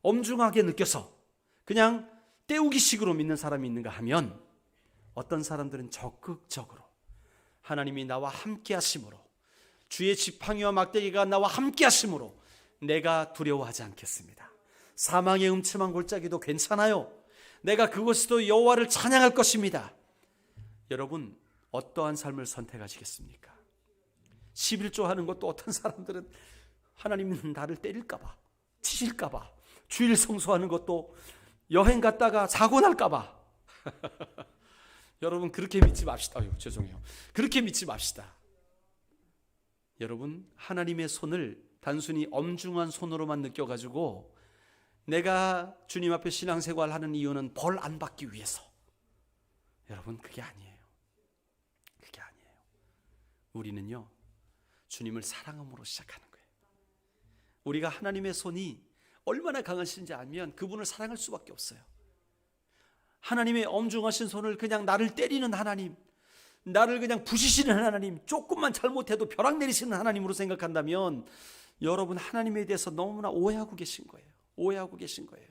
엄중하게 느껴서 그냥 때우기식으로 믿는 사람이 있는가 하면, 어떤 사람들은 적극적으로 하나님이 나와 함께 하심으로, 주의 지팡이와 막대기가 나와 함께 하심으로 내가 두려워하지 않겠습니다. 사망의 음침한 골짜기도 괜찮아요. 내가 그곳에도 여호와를 찬양할 것입니다. 여러분, 어떠한 삶을 선택하시겠습니까? 11조 하는 것도 어떤 사람들은 하나님은 나를 때릴까봐, 치실까봐, 주일 성수하는 것도 여행 갔다가 사고 날까봐. 여러분, 그렇게 믿지 맙시다. 죄송해요. 그렇게 믿지 맙시다. 여러분, 하나님의 손을 단순히 엄중한 손으로만 느껴가지고 내가 주님 앞에 신앙생활 하는 이유는 벌 안 받기 위해서, 여러분, 그게 아니에요. 그게 아니에요. 우리는요, 주님을 사랑함으로 시작하는 거예요. 우리가 하나님의 손이 얼마나 강하신지 알면 그분을 사랑할 수밖에 없어요. 하나님의 엄중하신 손을 그냥 나를 때리는 하나님, 나를 그냥 부시시는 하나님, 조금만 잘못해도 벼락 내리시는 하나님으로 생각한다면 여러분, 하나님에 대해서 너무나 오해하고 계신 거예요. 오해하고 계신 거예요.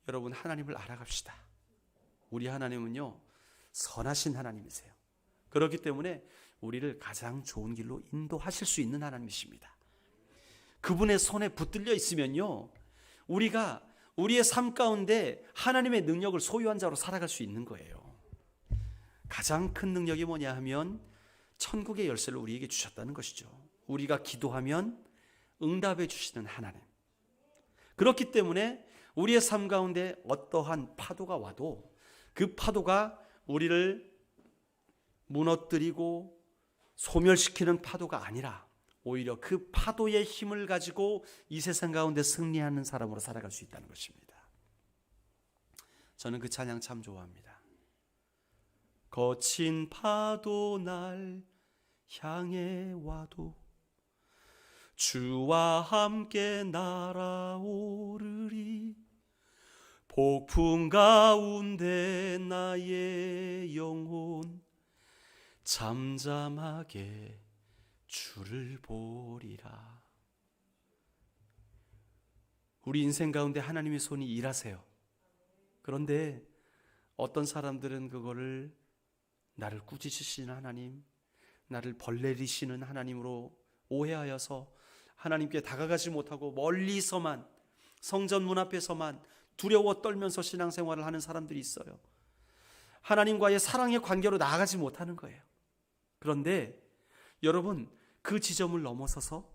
여러분, 하나님을 알아갑시다. 우리 하나님은요, 선하신 하나님이세요. 그렇기 때문에 우리를 가장 좋은 길로 인도하실 수 있는 하나님이십니다. 그분의 손에 붙들려 있으면요, 우리가 우리의 삶 가운데 하나님의 능력을 소유한 자로 살아갈 수 있는 거예요. 가장 큰 능력이 뭐냐 하면 천국의 열쇠를 우리에게 주셨다는 것이죠. 우리가 기도하면 응답해 주시는 하나님. 그렇기 때문에 우리의 삶 가운데 어떠한 파도가 와도 그 파도가 우리를 무너뜨리고 소멸시키는 파도가 아니라 오히려 그 파도의 힘을 가지고 이 세상 가운데 승리하는 사람으로 살아갈 수 있다는 것입니다. 저는 그 찬양 참 좋아합니다. 거친 파도 날 향해 와도 주와 함께 날아오르리. 폭풍 가운데 나의 영혼 잠잠하게 주를 보리라. 우리 인생 가운데 하나님의 손이 일하세요. 그런데 어떤 사람들은 그거를 나를 꾸짖으시는 하나님, 나를 벌내리시는 하나님으로 오해하여서 하나님께 다가가지 못하고 멀리서만, 성전 문 앞에서만 두려워 떨면서 신앙생활을 하는 사람들이 있어요. 하나님과의 사랑의 관계로 나아가지 못하는 거예요. 그런데 여러분, 그 지점을 넘어서서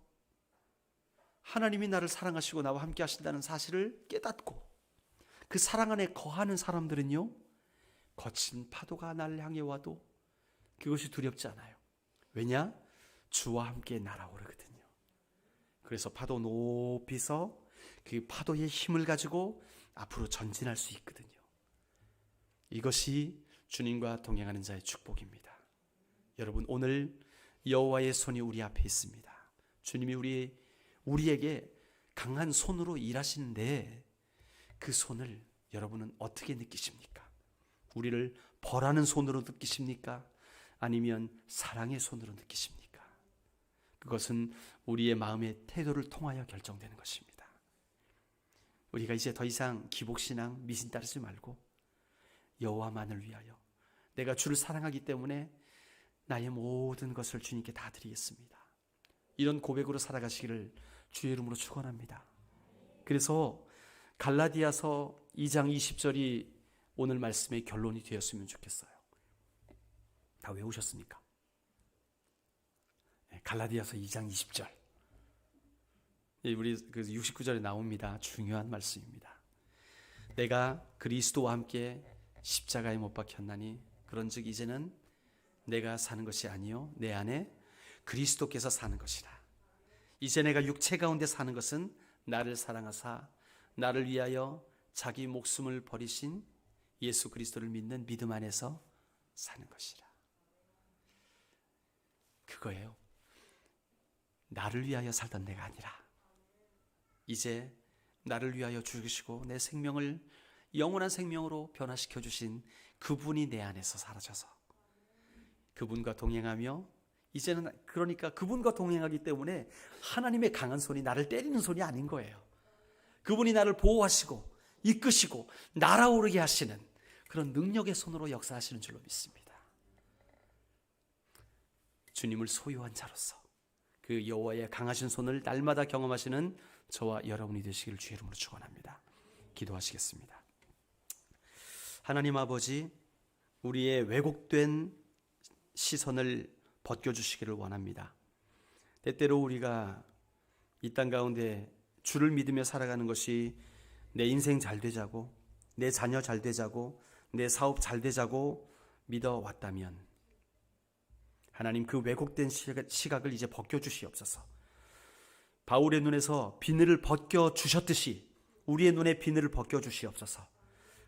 하나님이 나를 사랑하시고 나와 함께 하신다는 사실을 깨닫고 그 사랑 안에 거하는 사람들은요, 거친 파도가 날 향해 와도 그것이 두렵지 않아요. 왜냐? 주와 함께 날아오르거든요. 그래서 파도 높이서 그 파도의 힘을 가지고 앞으로 전진할 수 있거든요. 이것이 주님과 동행하는 자의 축복입니다. 여러분, 오늘 여호와의 손이 우리 앞에 있습니다. 주님이 우리에게 강한 손으로 일하시는데 그 손을 여러분은 어떻게 느끼십니까? 우리를 벌하는 손으로 느끼십니까? 아니면 사랑의 손으로 느끼십니까? 그것은 우리의 마음의 태도를 통하여 결정되는 것입니다. 우리가 이제 더 이상 기복신앙, 미신 따르지 말고 여호와만을 위하여 내가 주를 사랑하기 때문에 나의 모든 것을 주님께 다 드리겠습니다. 이런 고백으로 살아가시기를 주의 이름으로 축원합니다. 그래서 갈라디아서 2장 20절이 오늘 말씀의 결론이 되었으면 좋겠어요. 다 외우셨습니까? 갈라디아서 2장 20절. 우리 69절에 나옵니다. 중요한 말씀입니다. 내가 그리스도와 함께 십자가에 못 박혔나니 그런즉 이제는 내가 사는 것이 아니요 내 안에 그리스도께서 사는 것이라. 이제 내가 육체 가운데 사는 것은 나를 사랑하사 나를 위하여 자기 목숨을 버리신 예수 그리스도를 믿는 믿음 안에서 사는 것이라. 그거예요. 나를 위하여 살던 내가 아니라 이제 나를 위하여 죽으시고 내 생명을 영원한 생명으로 변화시켜 주신 그분이 내 안에서 사라져서 그분과 동행하며 이제는 그러니까 그분과 동행하기 때문에 하나님의 강한 손이 나를 때리는 손이 아닌 거예요. 그분이 나를 보호하시고 이끄시고 날아오르게 하시는 그런 능력의 손으로 역사하시는 줄로 믿습니다. 주님을 소유한 자로서 그 여호와의 강하신 손을 날마다 경험하시는 저와 여러분이 되시기를 주의 이름으로 축원합니다. 기도하시겠습니다. 하나님 아버지, 우리의 왜곡된 시선을 벗겨주시기를 원합니다. 때때로 우리가 이 땅 가운데 주를 믿으며 살아가는 것이 내 인생 잘 되자고, 내 자녀 잘 되자고, 내 사업 잘 되자고 믿어왔다면 하나님 그 왜곡된 시각을 이제 벗겨주시옵소서. 바울의 눈에서 비늘을 벗겨주셨듯이 우리의 눈에 비늘을 벗겨주시옵소서.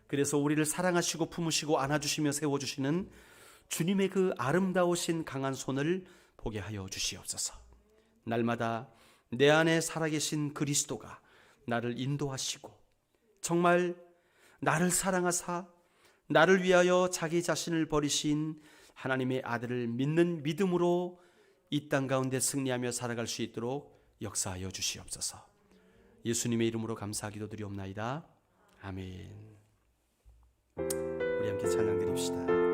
그래서 우리를 사랑하시고 품으시고 안아주시며 세워주시는 주님의 그 아름다우신 강한 손을 보게 하여 주시옵소서. 날마다 내 안에 살아계신 그리스도가 나를 인도하시고 정말 나를 사랑하사 나를 위하여 자기 자신을 버리신 하나님의 아들을 믿는 믿음으로 이 땅 가운데 승리하며 살아갈 수 있도록 역사하여 주시옵소서. 예수님의 이름으로 감사 기도드리옵나이다. 아멘. 우리 함께 찬양 드립시다.